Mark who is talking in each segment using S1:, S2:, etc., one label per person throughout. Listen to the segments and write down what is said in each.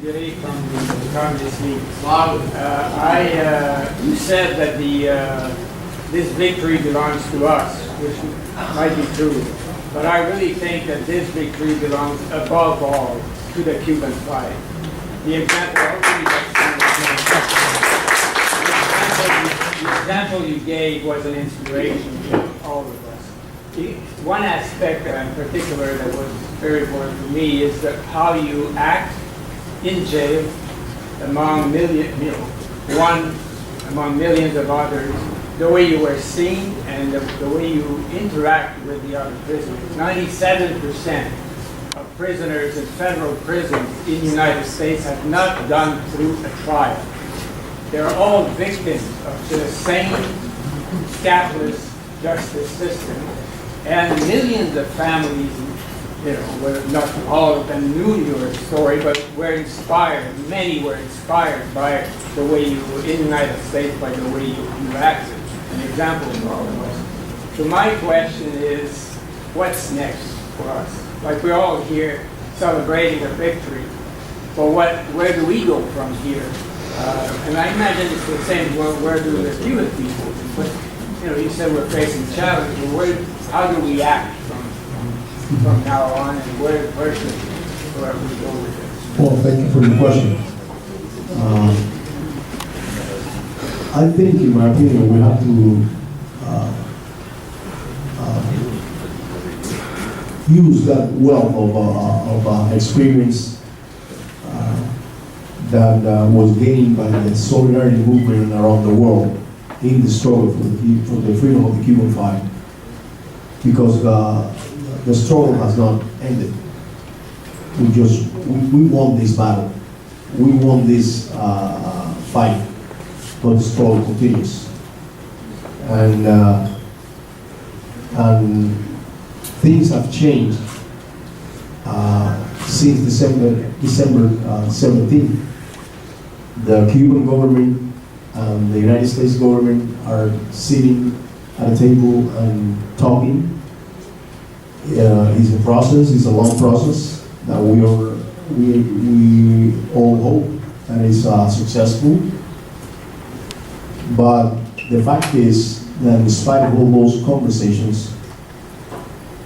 S1: From the Communist League. You said that this victory belongs to us, which might be true, but I really think that this victory belongs above all to the Cuban Five. The example you gave was an inspiration to all of us. One aspect in particular that was very important to me is that how you act in jail among among millions of others, the way you were seen and the way you interact with the other prisoners. 97% of prisoners in federal prisons in the United States have not gone through a trial. They're all victims of the same scandalous justice system, and millions of families, not all of them knew your story, but were inspired. Many were inspired by the way you, in the United States, by the way you acted. An example of all of us. So my question is, what's next for us? Like, we're all here celebrating a victory, but where do we go from here? And I imagine it's the same. Where do the Cuban people? But you said we're facing challenges. How do we act from now on, and where should we go with this?
S2: Well, thank you for the question. I think, in my opinion, we have to use that wealth of experience that was gained by the solidarity movement around the world in the struggle for the freedom of the Cuban Five, because the struggle has not ended. We won this battle. We won this fight, but the struggle continues. And things have changed since December 17th. The Cuban government and the United States government are sitting at a table and talking. It's a process. It's a long process that we all hope that is successful. But the fact is that, in spite of all those conversations,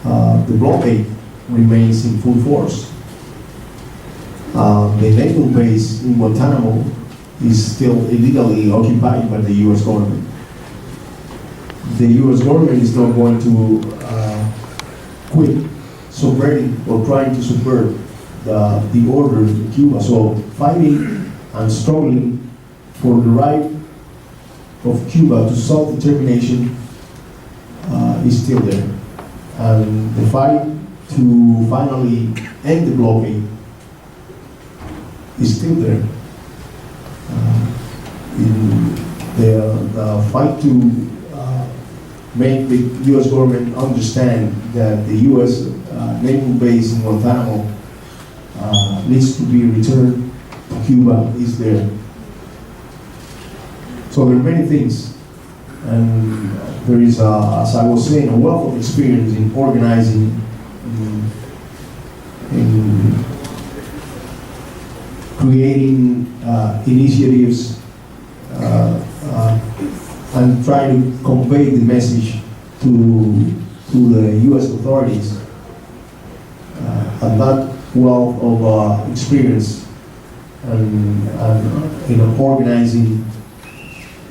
S2: the blockade remains in full force. The naval base in Guantanamo is still illegally occupied by the U.S. government. The U.S. government is not going to quit subverting or trying to subvert the order in Cuba. So fighting and struggling for the right of Cuba to self-determination is still there. And the fight to finally end the blockade is still there. In the fight to make the U.S. government understand that the U.S. naval base in Guantanamo needs to be returned to Cuba is there. So there are many things, and there is, as I was saying, a wealth of experience in organizing, in creating initiatives, and try to convey the message to the U.S. authorities. And that wealth of experience and organizing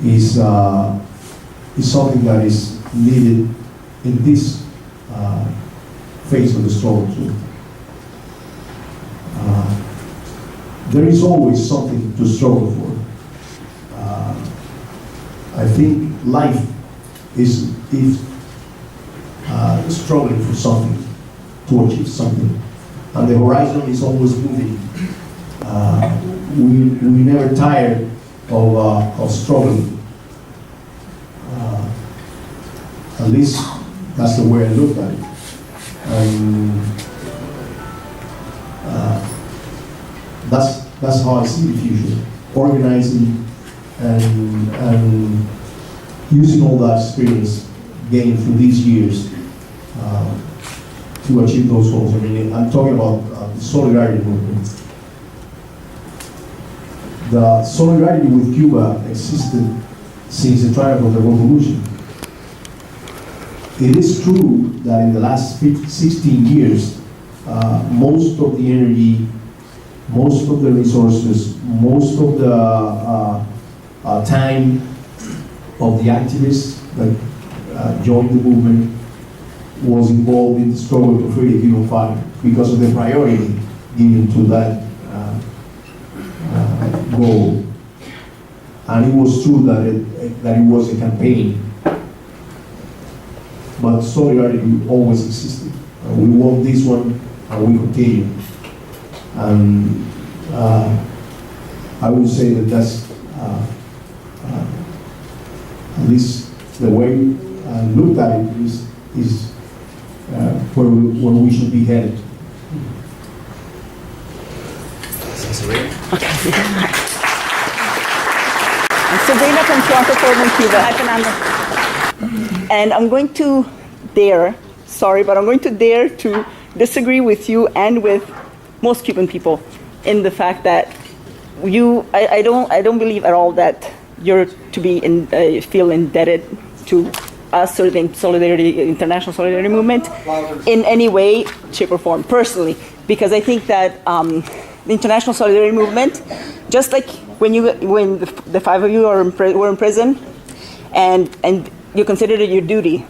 S2: is something that is needed in this phase of the struggle too. There is always something to struggle for. I think life is struggling for something, to achieve something, and the horizon is always moving. We never tire of struggling. At least that's the way I look at it. And that's how I see the future. Organizing and using all that experience gained through these years to achieve those goals. I mean, I'm talking about the solidarity movement. the solidarity with Cuba existed since the triumph of the revolution. It is true that in the last 16 years, most of the energy, most of the resources, most of the time of the activists that joined the movement was involved in the struggle to free the Cuban Five because of the priority given to that goal. And it was true that it was a campaign, but solidarity always existed. We won this one, and we continue. And I would say that that's at least the way I looked at it is where we should be headed.
S3: I'm Sabrina from torontoforumoncuba. Hi, Fernando. And I'm going to dare to disagree with you and with most Cuban people in the fact that I don't believe at all that you're to be feel indebted to us or the international solidarity movement in any way, shape, or form, personally, because I think that the international solidarity movement, just like when the five of you were in prison, and you considered it your duty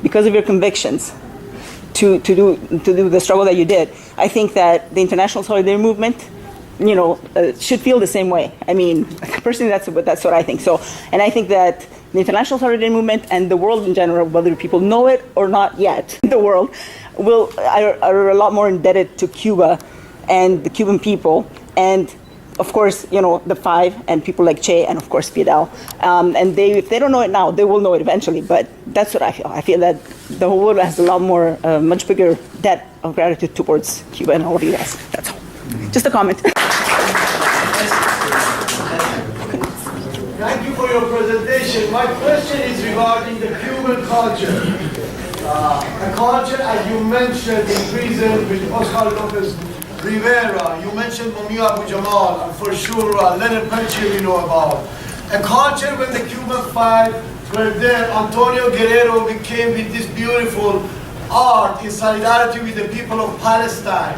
S3: because of your convictions to do the struggle that you did, I think that the international solidarity movement, should feel the same way. I mean, personally, that's what I think. So, and I think that the international solidarity movement and the world in general, whether people know it or not yet, the world are a lot more indebted to Cuba and the Cuban people, and of course, the Five and people like Che and of course Fidel. And if they don't know it now, they will know it eventually. But that's what I feel. I feel that the whole world has a lot more, much bigger debt of gratitude towards Cuba and all of you guys. That's all. Just a comment.
S4: Thank you for your presentation. My question is regarding the Cuban culture. A culture, as you mentioned, in prison with Oscar Lopez Rivera. You mentioned Mumia Abu Jamal, and for sure Leonard Peltier we know about. A culture when the Cuban Five were there, Antonio Guerrero became with this beautiful art in solidarity with the people of Palestine.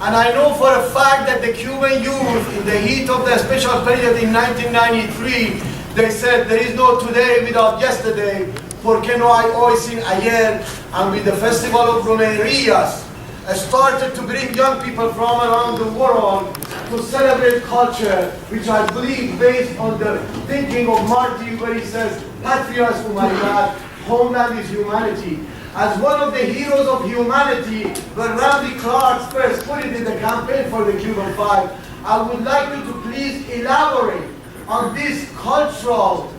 S4: And I know for a fact that the Cuban youth, in the heat of the special period in 1993, they said there is no today without yesterday, porque no hay hoy sin ayer, and with the Festival of Romerías, started to bring young people from around the world to celebrate culture, which I believe based on the thinking of Marty, where he says, Patria es humanidad, homeland is humanity. As one of the heroes of humanity, when Randy Clark first put it in the campaign for the Cuban Five, I would like you to please elaborate on this cultural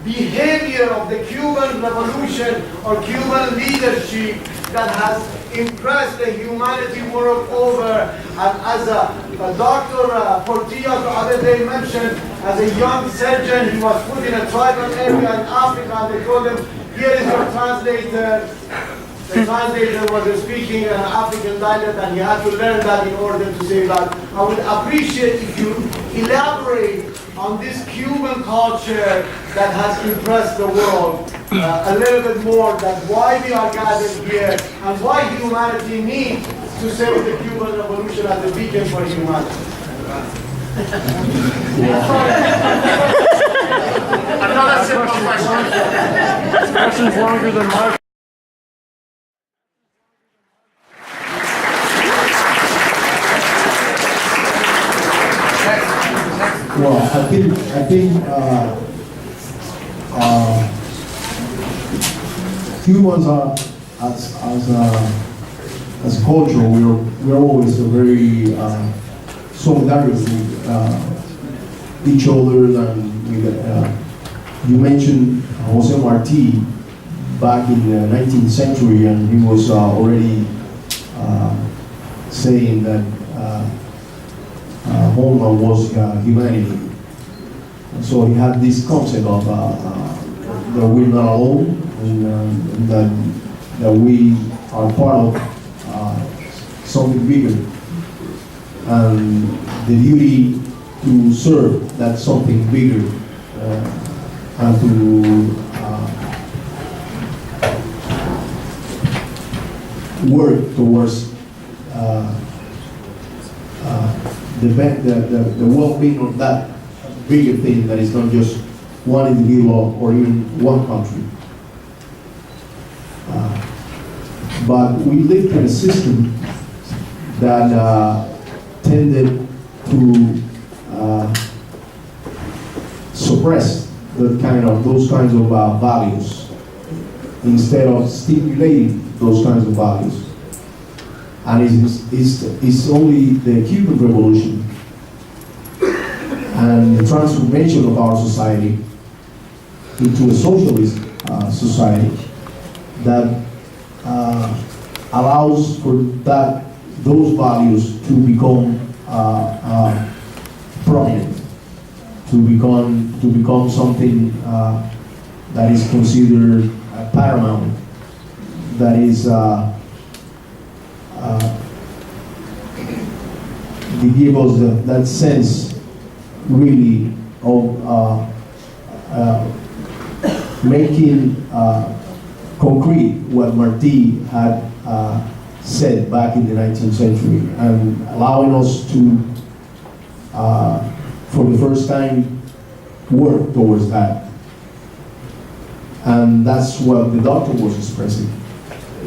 S4: behavior of the Cuban Revolution or Cuban leadership that has impressed the humanity world over. And as a Dr. Portillo the other day mentioned, as a young surgeon, he was put in a tribal area in Africa, and they told him, here is your translator. The translator was speaking an African dialect, and he had to learn that in order to say that. I would appreciate if you elaborate on this Cuban culture that has impressed the world a little bit more, that why we are gathered here and why humanity needs to save the Cuban Revolution as a beacon for humanity.
S5: Another simple question. This question's longer than my.
S2: Well, I think Cubans are as a culture, we're always very solidarious with each other, and with, you mentioned Jose Marti back in the 19th century, and he was already saying that homeland was humanity. So he had this concept of that we're not alone, and that we are part of something bigger. And the duty to serve that something bigger and to work towards the well-being of that bigger thing that is not just one individual or even one country. But we lived in a system that tended to suppress those kinds of values instead of stimulating those kinds of values. And it's only the Cuban Revolution and the transformation of our society into a socialist society that allows for those values to become prominent, to become something that is considered paramount, that is they give us that sense really of making concrete what Martí had said back in the 19th century and allowing us to, for the first time, work towards that. And that's what the doctor was expressing.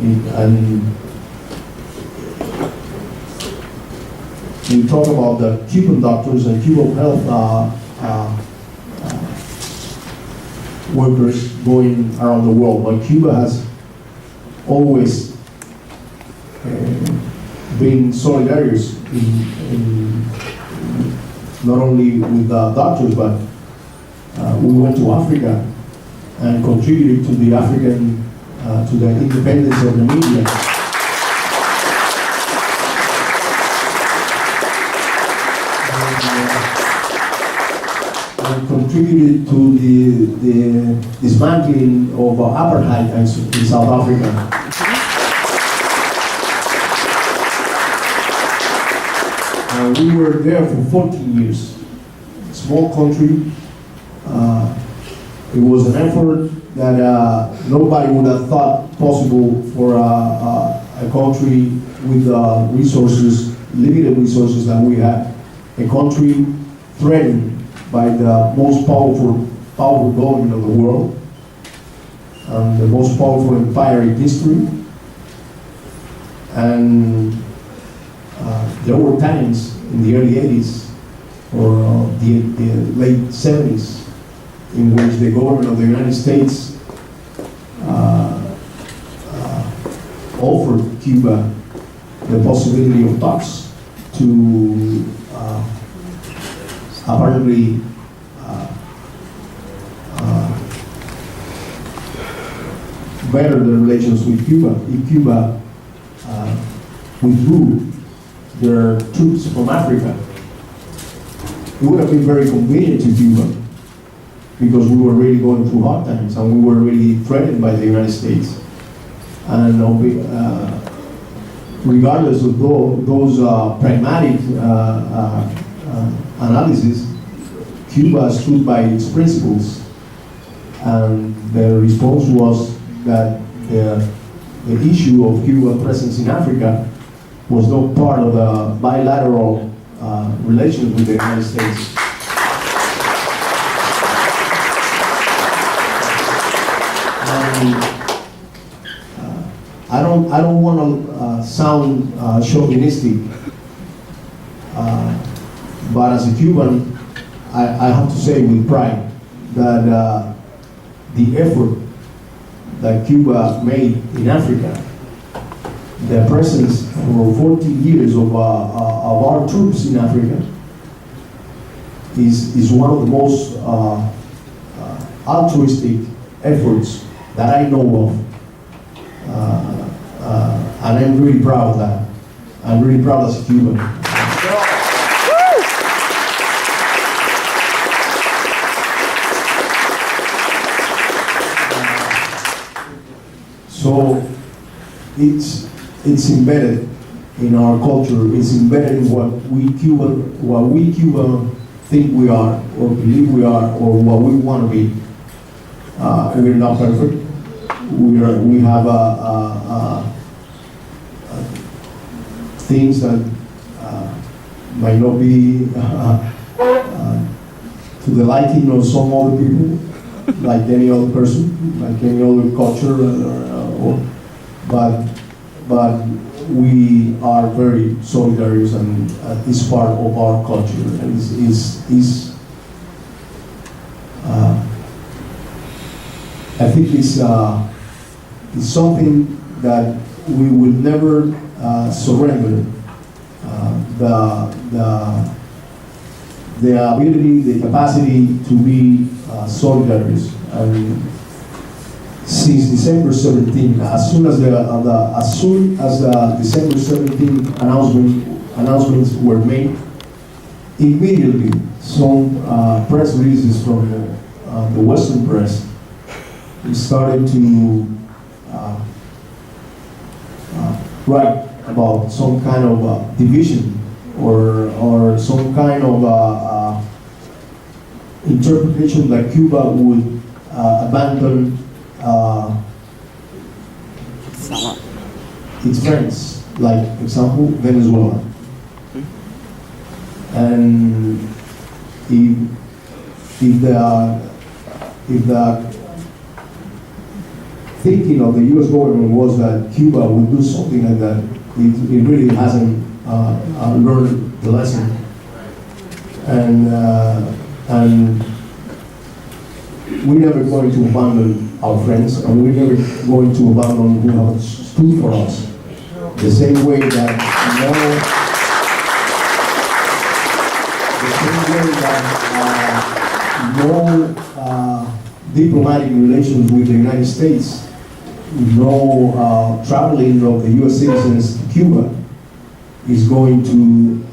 S2: And we talk about the Cuban doctors and Cuban health workers going around the world, but Cuba has always been solidarious in not only with the doctors, but we went to Africa and contributed to the African, to the independence of the media. And contributed to the dismantling of apartheid in South Africa. We were there for 14 years. Small country. It was an effort that nobody would have thought possible for a country with resources, limited resources that we had. A country threatened by the most powerful government of the world, the most powerful empire in history. And there were times in the early 80s or the late 70s in which the government of the United States offered Cuba the possibility of talks to apparently better the relations with Cuba. If Cuba withdrew their troops from Africa, it would have been very convenient to Cuba because we were really going through hard times and we were really threatened by the United States. And regardless of those pragmatic analysis, Cuba stood by its principles, and the response was that the issue of Cuba's presence in Africa was not part of the bilateral relations with the United States. I don't want to sound chauvinistic, but as a Cuban, I have to say with pride that the effort that Cuba made in Africa, the presence for 14 years of our troops in Africa, is one of the most altruistic efforts that I know of. And I'm really proud of that. I'm really proud as a Cuban. So it's embedded in our culture. It's embedded in what we Cuban think we are, or believe we are, or what we want to be. We're not perfect. We have things that might not be to the liking of some other people, like any other person, like any other culture, but we are very solidarious, and it's part of our culture, and I think it's something that we will never surrender. The ability, the capacity to be solidarious. And since December 17, as soon as the December 17 announcements were made, immediately some press releases from the Western press started to write about some kind of division or some kind of interpretation that Cuba would abandon its friends, like example Venezuela. And if the thinking of the U.S. government was that Cuba would do something like that, it really hasn't learned the lesson. And we're never going to abandon our friends, and we're never going to abandon who have stood for us. The same way that no diplomatic relations with the United States, no traveling of the U.S. citizens to Cuba is going to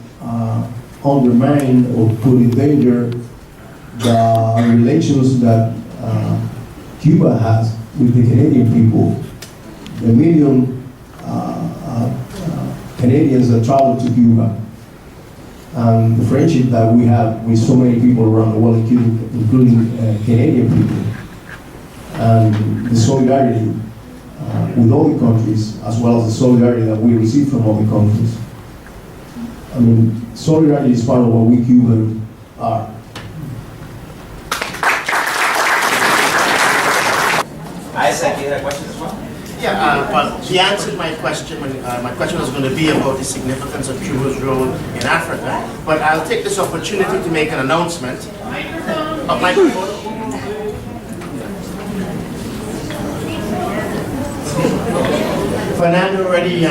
S2: undermine or put in danger the relations that Cuba has with the Canadian people. The million Canadians that travel to Cuba, and the friendship that we have with so many people around the world, including Canadian people, and the solidarity with all the countries, as well as the solidarity that we receive from all the countries. I mean, solidarity is part of what we Cubans are.
S6: Isaac, you had a question as well?
S7: Yeah, well, he answered my question when my question was going to be about the significance of Cuba's role in Africa. But I'll take this opportunity to make an announcement. Microphone. Fernando already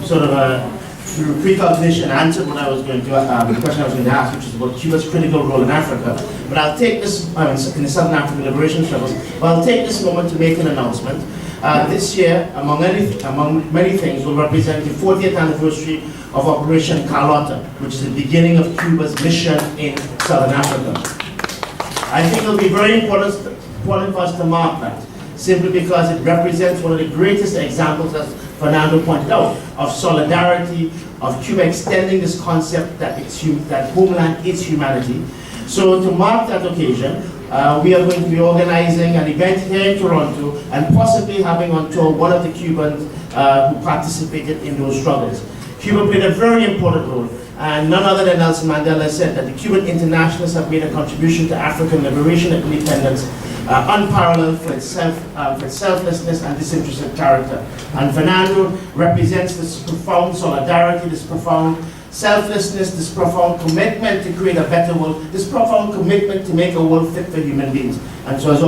S7: sort of through precognition answered what I was going to the question I was going to ask, which is about Cuba's critical role in Africa. But I'll take this in the Southern African liberation struggles. But I'll take this moment to make an announcement. This year, among many things, will represent the 40th anniversary of Operation Carlotta, which is the beginning of Cuba's mission in Southern Africa. I think it'll be very important for us to mark that, simply because it represents one of the greatest examples, as Fernando pointed out, of solidarity, of Cuba extending this concept that homeland is humanity. So to mark that occasion, we are going to be organizing an event here in Toronto and possibly having on tour one of the Cubans who participated in those struggles. Cuba played a very important role, and none other than Nelson Mandela said that the Cuban internationalists have made a contribution to African liberation and independence unparalleled for its selflessness and disinterested character. And Fernando represents this profound solidarity, this profound selflessness, this profound commitment to create a better world, this profound commitment to make a world fit for human beings. And so, as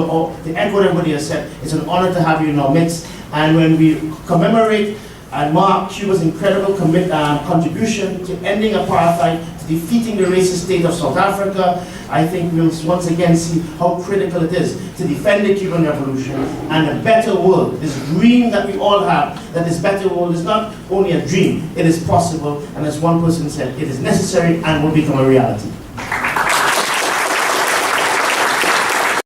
S7: to echo what everybody has said, it's an honor to have you in our midst. And when we commemorate and mark Cuba's incredible contribution to ending apartheid, to defeating the racist state of South Africa, I think we'll once again see how critical it is to defend the Cuban Revolution and a better world. This dream that we all have, that this better world is not only a dream, it is possible, and as one person said, it is necessary and will become a reality.